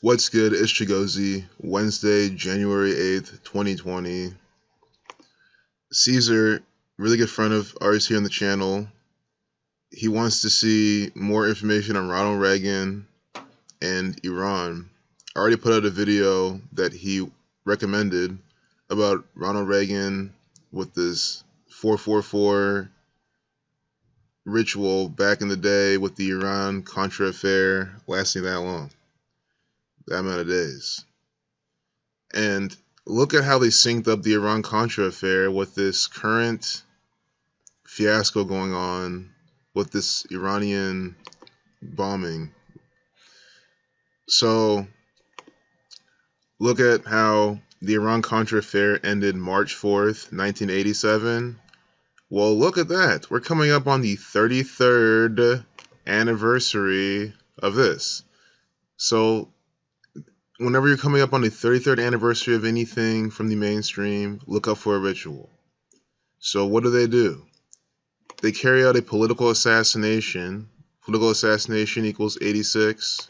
What's good? It's Chigozy. Wednesday, January 8th, 2020. Caesar, really good friend of ours here on the channel. He wants to see more information on Ronald Reagan and Iran. I already put out a video that he recommended about Ronald Reagan with this 444 ritual back in the day with the Iran-Contra affair lasting that long, that amount of days. And look at how they synced up the Iran-Contra affair with this current fiasco going on with this Iranian bombing. So look at how the Iran-Contra affair ended March 4th, 1987. Well, look at that. We're coming up on the 33rd anniversary of this. So whenever you're coming up on the 33rd anniversary of anything from the mainstream, look up for a ritual. So what do? They carry out a political assassination. Political assassination equals 86.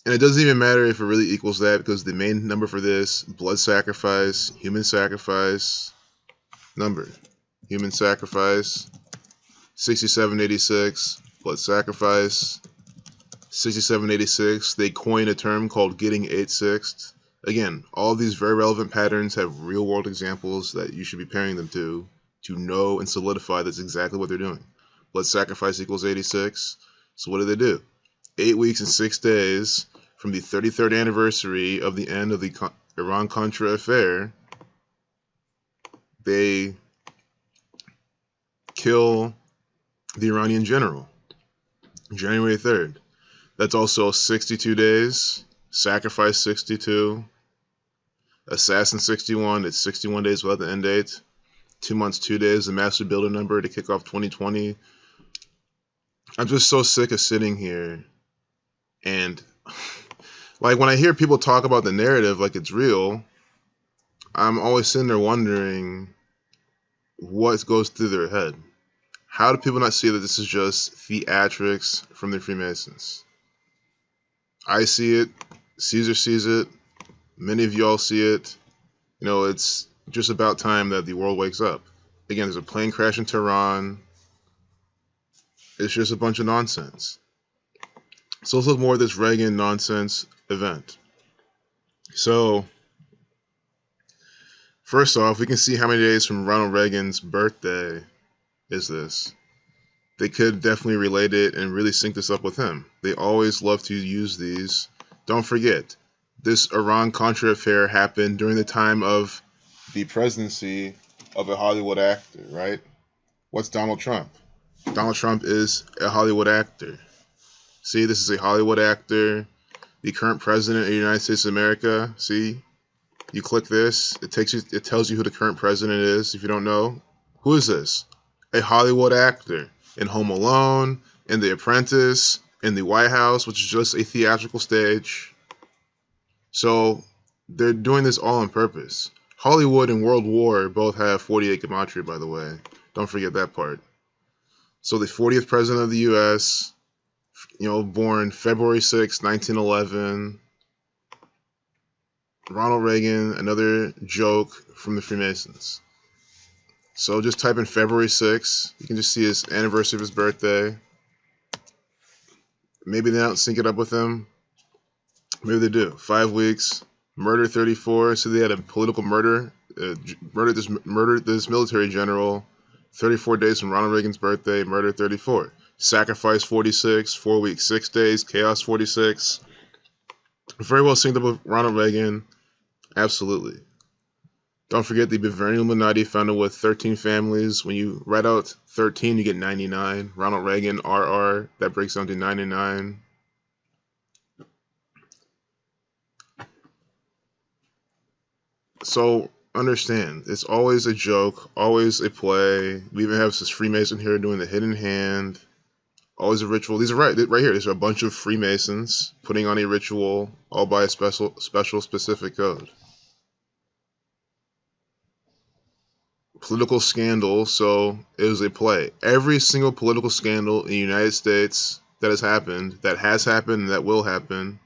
And it doesn't even matter if it really equals that, because the main number for this, blood sacrifice, human sacrifice, number. Human sacrifice, 6786, blood sacrifice, 6786. They coin a term called getting 86th. Again, all of these very relevant patterns have real world examples that you should be pairing them to know and solidify that's exactly what they're doing. Blood sacrifice equals 86. So what do? 8 weeks and 6 days from the 33rd anniversary of the end of the Iran-Contra affair, they kill the Iranian general, January 3rd. That's also 62 days, sacrifice 62, assassin 61, it's 61 days without the end date, 2 months, 2 days, the master builder number to kick off 2020. I'm just so sick of sitting here and like when I hear people talk about the narrative like it's real, I'm always sitting there wondering what goes through their head. How do people not see that this is just theatrics from the Freemasons? I see it, Caesar sees it, many of y'all see it. You know, it's just about time that the world wakes up. Again, there's a plane crash in Tehran. It's just a bunch of nonsense. So let's look more at this Reagan nonsense event. So, first off, we can see how many days from Ronald Reagan's birthday is this. They could definitely relate it and really sync this up with him. They always love to use these. Don't forget, this Iran-Contra affair happened during the time of the presidency of a Hollywood actor, right? What's Donald Trump? Donald Trump is a Hollywood actor. See, this is a Hollywood actor. The current president of the United States of America. See, you click this, it tells you who the current president is. If you don't know, who is this? A Hollywood actor in Home Alone, in The Apprentice, in the White House, which is just a theatrical stage. So they're doing this all on purpose. Hollywood and World War both have 48 gematria, by the way. Don't forget that part. So the 40th president of the U.S., born February 6, 1911. Ronald Reagan, another joke from the Freemasons. So just type in February 6. You can just see his anniversary of his birthday. Maybe they don't sync it up with him. Maybe they do. 5 weeks. Murder 34. So they had a political murder. Murdered this military general. 34 days from Ronald Reagan's birthday. Murder 34. Sacrifice 46. 4 weeks, 6 days. Chaos 46. Very well synced up with Ronald Reagan. Absolutely. Don't forget the Bavarian Illuminati founded with 13 families. When you write out 13, you get 99. Ronald Reagan, RR, that breaks down to 99. So understand, it's always a joke, always a play. We even have this Freemason here doing the hidden hand. Always a ritual. These are right here. These are a bunch of Freemasons putting on a ritual, all by a special specific code. Political scandal, so it was a play. Every single political scandal in the United States that has happened, and that will happen,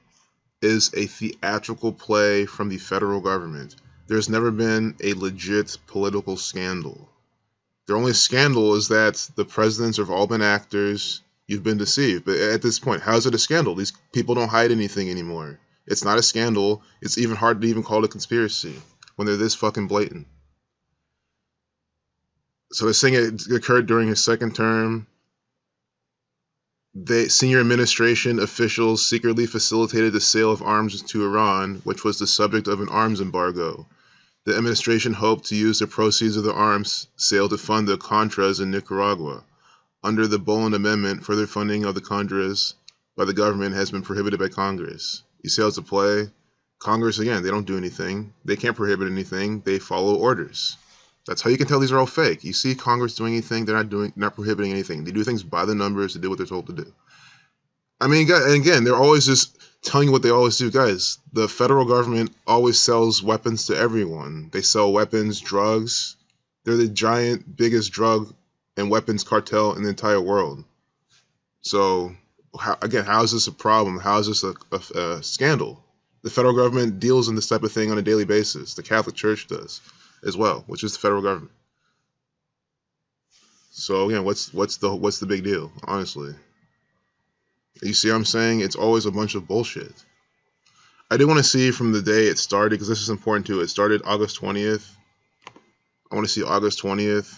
is a theatrical play from the federal government. There's never been a legit political scandal. Their only scandal is that the presidents have all been actors. You've been deceived. But at this point, how is it a scandal? These people don't hide anything anymore. It's not a scandal. It's even hard to even call it a conspiracy when they're this fucking blatant. So they're saying it occurred during his second term. Senior administration officials secretly facilitated the sale of arms to Iran, which was the subject of an arms embargo. The administration hoped to use the proceeds of the arms sale to fund the Contras in Nicaragua. Under the Boland Amendment, further funding of the Contras by the government has been prohibited by Congress. You see how it's a play? Congress, again, they don't do anything. They can't prohibit anything. They follow orders. That's how you can tell these are all fake. You see Congress doing anything, they're not prohibiting anything. They do things by the numbers to do what they're told to do. I mean, and again, they're always just telling you what they always do. Guys, the federal government always sells weapons to everyone. They sell weapons, drugs. They're the giant, biggest drug and weapons cartel in the entire world. So, how is this a problem? How is this a scandal? The federal government deals in this type of thing on a daily basis. The Catholic Church does as well, which is the federal government. So again, what's the big deal, honestly? You see what I'm saying? It's always a bunch of bullshit. I do want to see from the day it started, because this is important too. It started August 20th. I want to see August 20th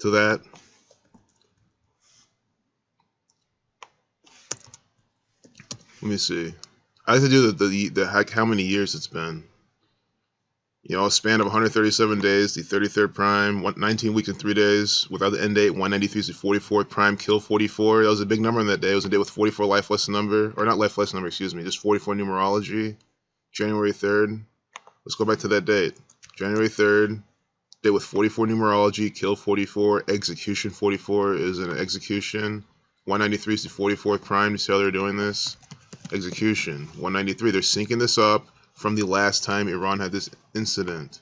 to that. Let me see. I have to do the how many years it's been. You know, a span of 137 days, the 33rd prime, 19 weeks and 3 days, without the end date, 193 is the 44th prime, kill 44. That was a big number on that day. It was a day with 44 life lesson number, or not life lesson number, excuse me, just 44 numerology. January 3rd. Let's go back to that date. January 3rd, day with 44 numerology, kill 44, execution 44 is an execution. 193 is the 44th prime. You see how they're doing this? Execution. 193. They're syncing this up from the last time Iran had this incident.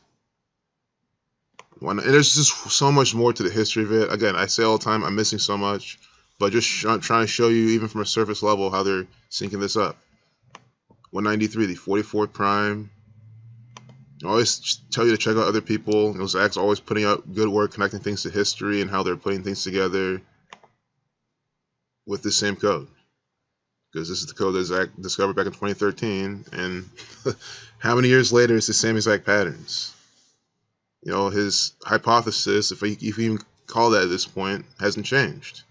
And there's just so much more to the history of it. Again, I say all the time, I'm missing so much, but just trying to show you, even from a surface level, how they're syncing this up. 193, the 44th prime. I always tell you to check out other people. Those acts always putting out good work, connecting things to history and how they're putting things together with the same code. Because this is the code that Zach discovered back in 2013, and how many years later it's the same exact patterns. You know, his hypothesis, if you even call that at this point, hasn't changed.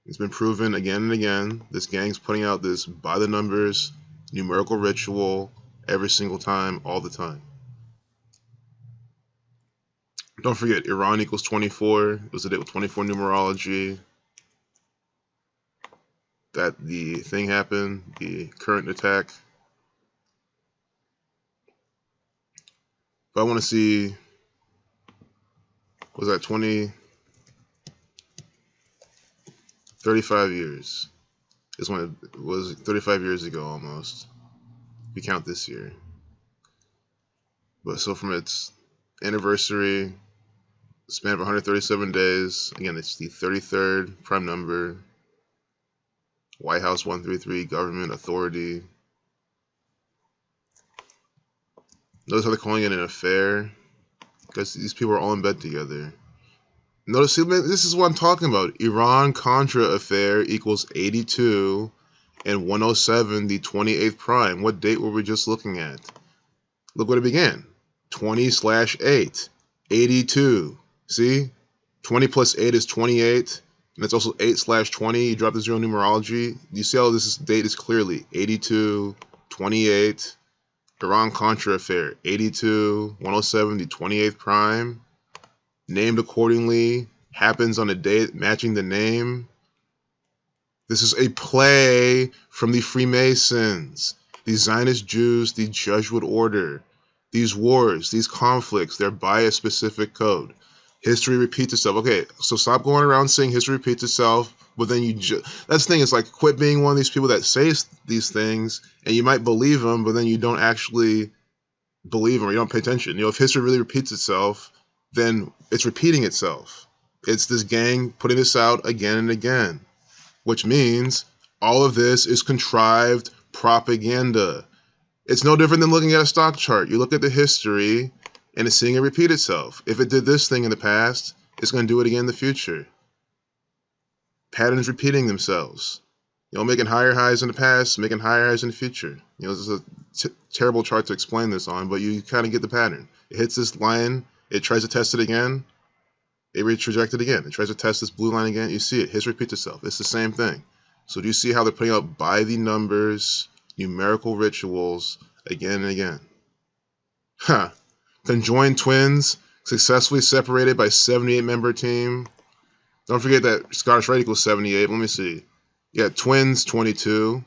It's been proven again and again. This gang's putting out this by the numbers numerical ritual every single time, all the time. Don't forget, Iran equals 24. It was a date with 24 numerology. That the thing happened, the current attack. But I want to see, was that 35 years is when it was 35 years ago almost, if you count this year. But so from its anniversary, span of 137 days, again, it's the 33rd prime number, White House 133, government authority. Notice how they're calling it an affair, because these people are all in bed together. Notice, this is what I'm talking about. Iran-Contra affair equals 82 and 107, the 28th prime. What date were we just looking at? Look what it began. 20/8, 82. See? 20 plus 8 is 28. And it's also 8/20. You drop the zero numerology. You see how this date is clearly 82, 28, Iran-Contra affair, 82, 107, the 28th prime. Named accordingly, happens on a date matching the name. This is a play from the Freemasons, the Zionist Jews, the Jesuit order. These wars, these conflicts, they're by a specific code. History repeats itself. Okay, so stop going around saying history repeats itself, but then that's the thing, it's like quit being one of these people that says these things, and you might believe them, but then you don't actually believe them, or you don't pay attention. You know, if history really repeats itself, then it's repeating itself. It's this gang putting this out again and again. which means all of this is contrived propaganda. It's no different than looking at a stock chart. You look at the history and it's seeing it repeat itself. If it did this thing in the past, it's going to do it again in the future. Patterns repeating themselves. Making higher highs in the past, making higher highs in the future. This is a terrible chart to explain this on, but you kind of get the pattern. It hits this line, it tries to test it again, it retrajects it again. It tries to test this blue line again, you see it, hits repeats itself. It's the same thing. So do you see how they're putting out by the numbers, numerical rituals again and again? Conjoined twins, successfully separated by 78-member team. Don't forget that Scottish Rite equals 78. Let me see. Yeah, twins 22.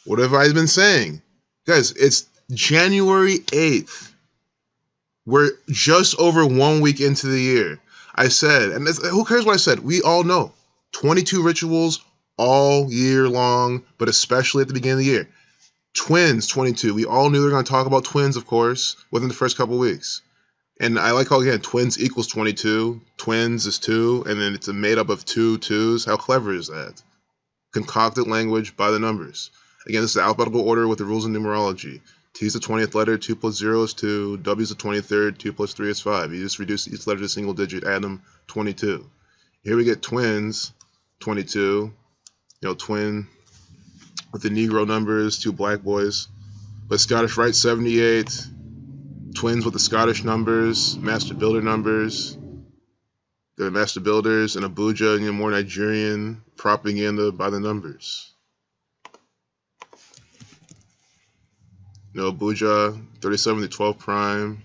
What have I been saying? Guys, it's January 8th. We're just over 1 week into the year. I said, and who cares what I said? We all know. 22 rituals all year long, but especially at the beginning of the year. Twins 22. We all knew they were going to talk about twins, of course, within the first couple weeks. And I like how, again, twins equals 22. Twins is 2, and then it's made up of 2 2s. How clever is that? Concocted language by the numbers. Again, this is the alphabetical order with the rules of numerology. T is the 20th letter, 2 plus 0 is 2. W is the 23rd, 2 plus 3 is 5. You just reduce each letter to a single digit, add them, 22. Here we get twins, 22. Twin with the Negro numbers, 2 black boys. But Scottish Rite, 78. Twins with the Scottish numbers, Master Builder numbers. The Master Builders and Abuja, more Nigerian propaganda by the numbers. Abuja, 37 to 12 prime,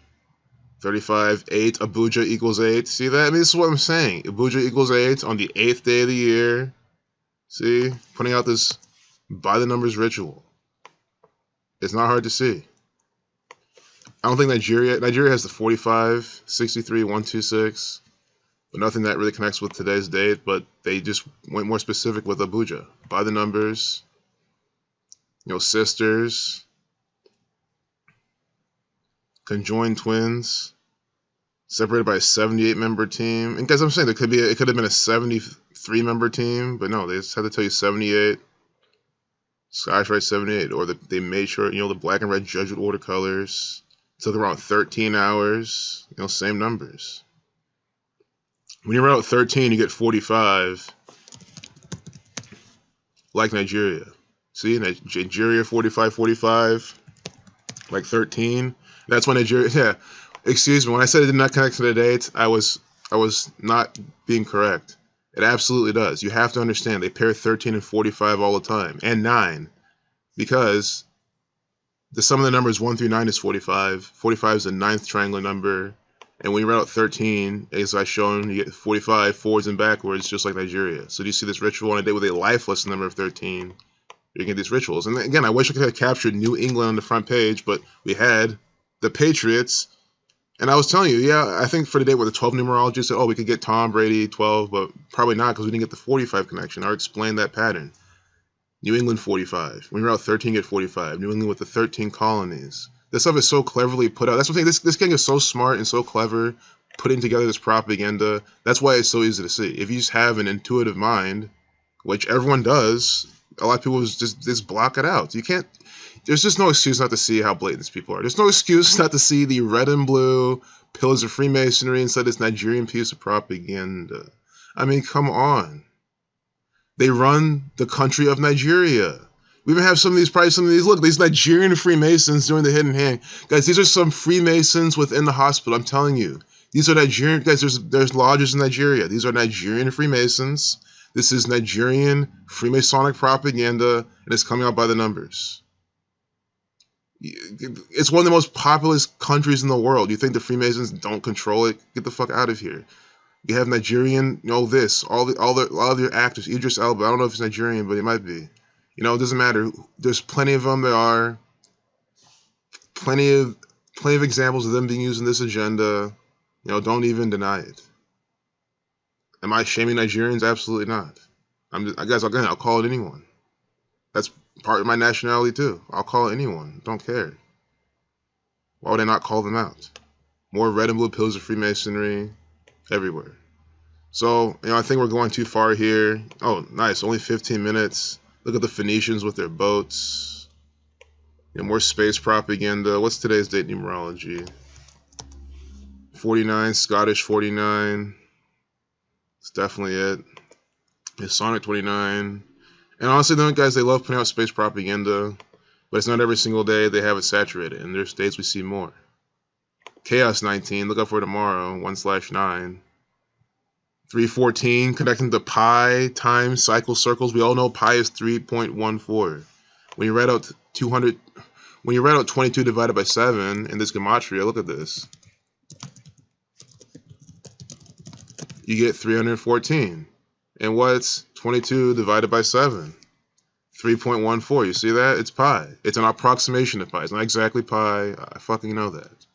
35, 8, Abuja equals 8. See that? I mean, this is what I'm saying. Abuja equals 8 on the 8th day of the year. See? Putting out this by the numbers ritual. It's not hard to see. I don't think Nigeria has the 45, 63, 126. But nothing that really connects with today's date, but they just went more specific with Abuja. By the numbers, sisters, conjoined twins, separated by a 78-member team. And guys, I'm saying it could have been a 73-member team, but no, they just had to tell you 78. Scottish Rite 78, or they made sure, the black and red Jesuit order colors. Took around 13 hours, same numbers. When you write out 13, you get 45, like Nigeria. See, Nigeria 45, 45, like 13. That's when Nigeria, yeah, excuse me, when I said it did not connect to the date, I was not being correct. It absolutely does. You have to understand, they pair 13 and 45 all the time, and 9, because the sum of the numbers 1 through 9 is 45. 45 is the 9th triangular number. And when you write out 13, as I've shown, you get 45 forwards and backwards, just like Nigeria. So do you see this ritual on a day with a lifeless number of 13? You get these rituals. And again, I wish I could have captured New England on the front page, but we had the Patriots. And I was telling you, yeah, I think for the day with the 12 numerology, said, we could get Tom Brady 12, but probably not because we didn't get the 45 connection. I explained that pattern. New England 45. When you write out 13, you get 45. New England with the 13 colonies. This stuff is so cleverly put out. That's what I'm saying. This gang is so smart and so clever putting together this propaganda. That's why it's so easy to see. If you just have an intuitive mind, which everyone does, a lot of people just block it out. You can't. There's just no excuse not to see how blatant these people are. There's no excuse not to see the red and blue pillars of Freemasonry inside this Nigerian piece of propaganda. I mean, come on. They run the country of Nigeria. We even have some of these, look, these Nigerian Freemasons doing the hidden hand. Guys, these are some Freemasons within the hospital, I'm telling you. These are Nigerian, guys, there's lodges in Nigeria. These are Nigerian Freemasons. This is Nigerian Freemasonic propaganda, and it's coming out by the numbers. It's one of the most populous countries in the world. You think the Freemasons don't control it? Get the fuck out of here. You have Nigerian, all of your actors, Idris Elba, I don't know if he's Nigerian, but he might be. It doesn't matter. There's plenty of them. There are plenty of examples of them being used in this agenda. Don't even deny it. Am I shaming Nigerians? Absolutely not. I'll call it anyone. That's part of my nationality too. I'll call it anyone. Don't care. Why would I not call them out? More red and blue pillars of Freemasonry everywhere. So, you know, I think we're going too far here. Oh, nice. Only 15 minutes. Look at the Phoenicians with their boats. You know, more space propaganda. What's today's date in numerology? 49, Scottish 49. It's definitely it. Masonic 29. And honestly, though, guys, they love putting out space propaganda. But it's not every single day they have it saturated. And there's days we see more. Chaos 19. Look out for tomorrow. 1/9. 314 connecting to pi times cycle circles. We all know pi is 3.14. When you write out 200, when you write out 22 divided by 7 in this gematria, look at this. You get 314. And what's 22 divided by 7? 3.14. You see that? It's pi. It's an approximation of pi. It's not exactly pi. I fucking know that.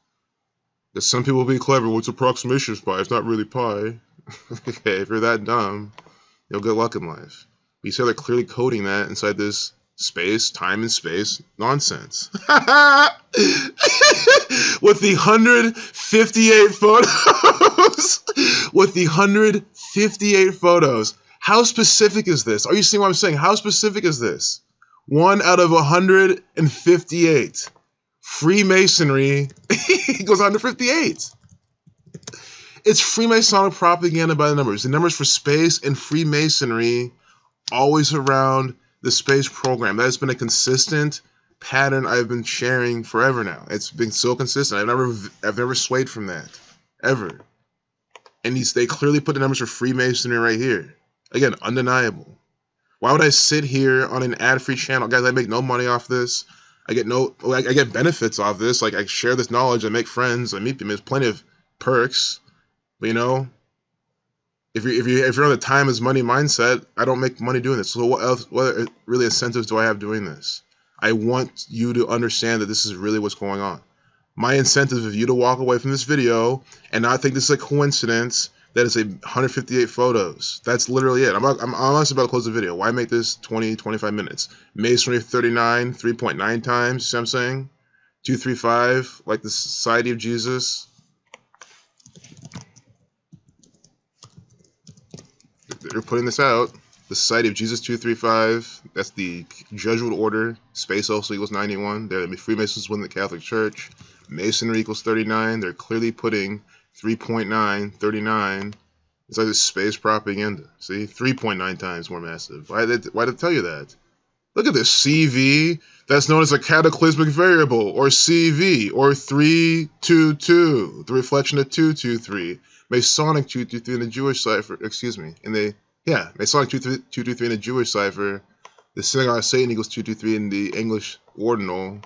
Because some people will be clever. What's approximation of pi? It's not really pi. Okay, if you're that dumb, you'll get luck in life. But you see they're clearly coding that inside this space, time and space nonsense. With the 158 photos. With the 158 photos. How specific is this? Are you seeing what I'm saying? How specific is this? 1 out of 158. Freemasonry goes on to 58. It's Freemasonic propaganda by the numbers. The numbers for space and Freemasonry always around the space program. That has been a consistent pattern I've been sharing forever now. It's been so consistent. I've never swayed from that. Ever. And they clearly put the numbers for Freemasonry right here. Again, undeniable. Why would I sit here on an ad-free channel? Guys, I make no money off this. I get benefits off this. Like, I share this knowledge, I make friends, I meet people. There's plenty of perks. But you know, if you're on the time is money mindset, I don't make money doing this. So what really incentives do I have doing this? I want you to understand that this is really what's going on. My incentive is you to walk away from this video and not think this is a coincidence that it's 158 photos. That's literally it. I'm honestly about to close the video. Why make this 25 minutes? Masonry 39, 3.9 times, you see what I'm saying? 235, like the Society of Jesus. They're putting this out. The Society of Jesus 235. That's the Jesuit order. Space also equals 91. They're the Freemasons within the Catholic Church. Masonry equals 39. They're clearly putting 3.9, 39. It's like this space propaganda. See, 3.9 times more massive. Why did I tell you that? Look at this CV. That's known as a cataclysmic variable, or CV, or 322. The reflection of 223. Masonic 223 in the Jewish cipher, Masonic 223 in the Jewish cipher. The synagogue of Satan equals 223 in the English ordinal.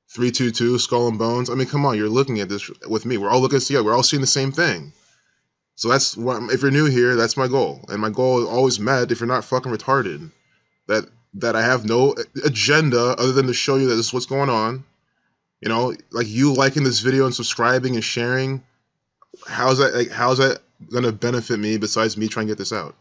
322, skull and bones. I mean, come on, you're looking at this with me. We're all looking at this together. We're all seeing the same thing. So that's what, if you're new here, that's my goal. And my goal is always met if you're not fucking retarded. That I have no agenda other than to show you that this is what's going on. You know, like you liking this video and subscribing and sharing. How's that gonna benefit me besides me trying to get this out?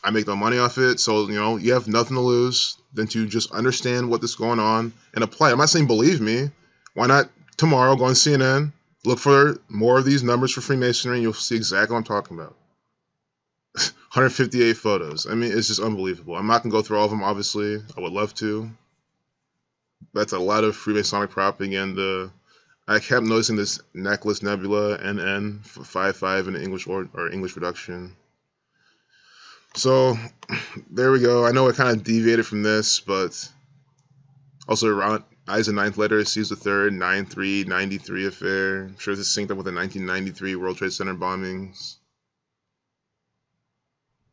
I make no money off it, so you know you have nothing to lose than to just understand what is going on and apply. I'm not saying believe me. Why not tomorrow go on CNN, look for more of these numbers for Freemasonry, and you'll see exactly what I'm talking about. 158 photos. I mean, it's just unbelievable. I'm not gonna go through all of them. Obviously, I would love to. That's a lot of Freemasonic propaganda. I kept noticing this necklace nebula NN 55 in the English or English reduction. So there we go. I know it kind of deviated from this, but also around I's the 9th letter, C's the 3rd, 93 affair. I'm sure this is synced up with the 1993 World Trade Center bombings.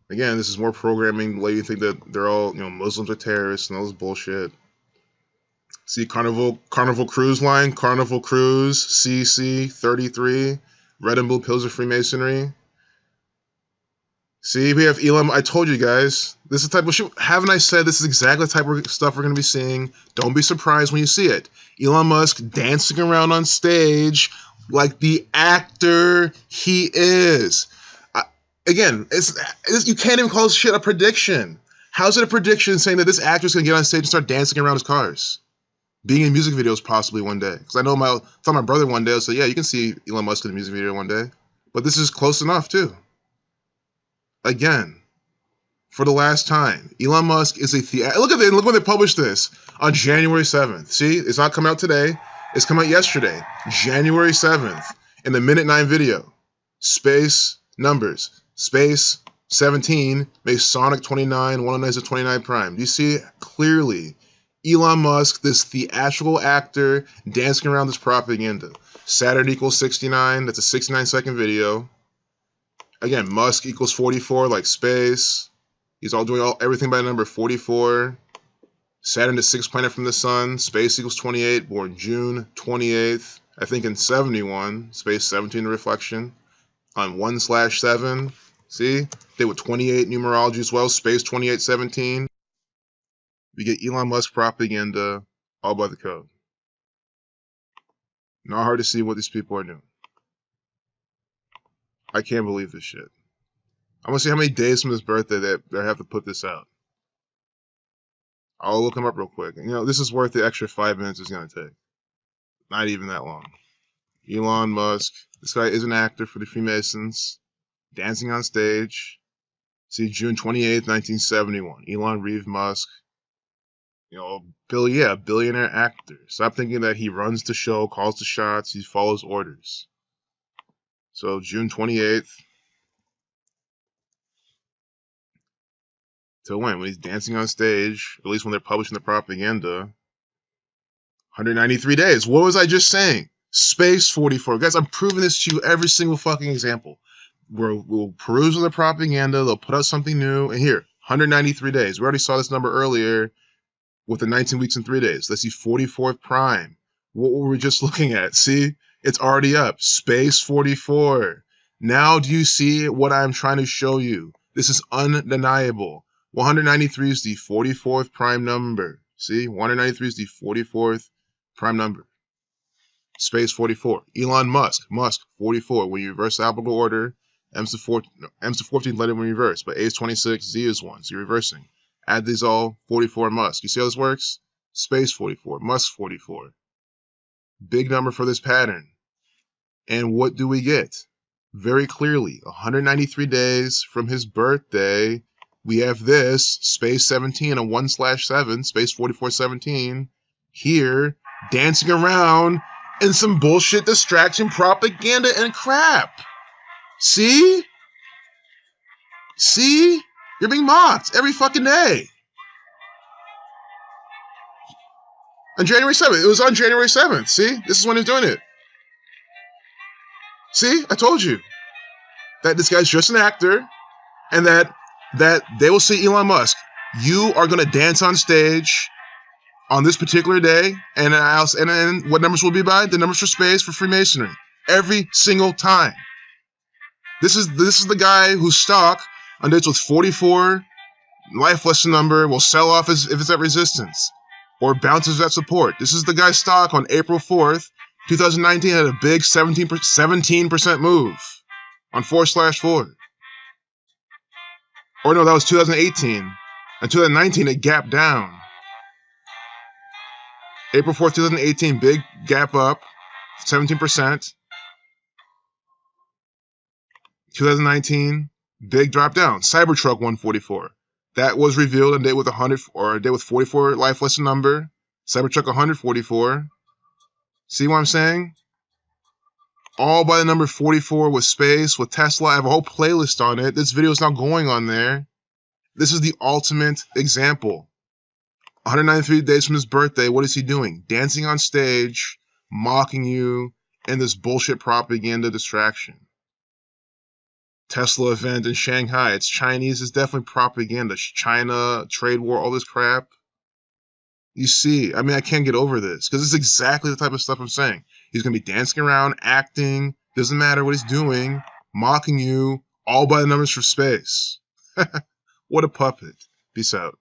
Again, this is more programming, the way you think that they're all, you know, Muslims are terrorists and all this bullshit. See, Carnival Cruise Line, Carnival Cruise, CC 33, red and blue pills of Freemasonry. See, we have Elon. I told you guys, this is the type of shit. Haven't I said this is exactly the type of stuff we're going to be seeing? Don't be surprised when you see it. Elon Musk dancing around on stage like the actor he is. Again, you can't even call this shit a prediction. How's it a prediction saying that this actor's going to get on stage and start dancing around his cars? Being in music videos possibly one day. Because I know I told my brother one day, I said, yeah, you can see Elon Musk in a music video one day. But this is close enough too. Again, for the last time, Elon Musk is a look when they published this on January 7th. See, it's not coming out today. It's come out yesterday, January 7th, in the Minute 9 video. Space numbers. Space 17, Masonic 29, 109 is a 29 prime. Do you see clearly Elon Musk, this theatrical actor, dancing around this propaganda? Saturn equals 69, that's a 69-second video. Again, Musk equals 44, like space. He's all doing everything by number 44. Saturn is 6th planet from the sun. Space equals 28, born June 28th. I think in 71. Space 17 reflection. On 1/7. See? They with 28 numerology as well. Space 2817. We get Elon Musk propaganda all by the code. Not hard to see what these people are doing. I can't believe this shit. I want to see how many days from his birthday that I have to put this out. I'll look him up real quick. You know, this is worth the extra 5 minutes it's going to take. Not even that long. Elon Musk. This guy is an actor for the Freemasons. Dancing on stage. See, June 28th, 1971. Elon Reeve Musk. You know, billionaire actor. Stop thinking that he runs the show, calls the shots, he follows orders. So, June 28th. Till when? When he's dancing on stage, at least when they're publishing the propaganda. 193 days. What was I just saying? Space 44. Guys, I'm proving this to you every single fucking example. We'll peruse the propaganda, they'll put out something new, and here, 193 days. We already saw this number earlier with the 19 weeks and 3 days. Let's see, 44th prime. What were we just looking at? See? It's already up. Space 44. Now do you see what I'm trying to show you? This is undeniable. 193 is the 44th prime number. See? 193 is the 44th prime number. Space 44. Elon Musk. Musk 44. When you reverse the alphabetical order, M's the 14th letter when you reverse, but A is 26, Z is 1. So you're reversing. Add these all, 44 Musk. You see how this works? Space 44. Musk 44. Big number for this pattern. And what do we get? Very clearly, 193 days from his birthday, we have this, space 17 on 1/7, space 4417, here, dancing around in some bullshit distraction propaganda and crap. See? See? You're being mocked every fucking day. On January 7th. It was on January 7th. See? This is when he's doing it. See? I told you. That this guy's just an actor, and that they will say, Elon Musk, you are going to dance on stage on this particular day, and then what numbers will be by? The numbers for space for Freemasonry. Every single time. This is the guy whose stock on dates with 44 life lesson number will sell off if it's at resistance or bounces at support. This is the guy's stock on April 4th, 2019 had a big 17% move on 4/4. Or no, that was 2018. In 2019, it gapped down. April 4th, 2018, big gap up, 17%. 2019, big drop down. Cybertruck 144. That was revealed a day with 100 or a day with 44 life lesson number. Cybertruck 144. See what I'm saying? All by the number 44 with space, with Tesla. I have a whole playlist on it. This video is now going on there. This is the ultimate example. 193 days from his birthday, what is he doing? Dancing on stage, mocking you, and this bullshit propaganda distraction. Tesla event in Shanghai. It's Chinese. It's definitely propaganda. China, trade war, all this crap. You see, I mean, I can't get over this because it's exactly the type of stuff I'm saying. He's going to be dancing around, acting, doesn't matter what he's doing, mocking you, all by the numbers for space. What a puppet. Peace out.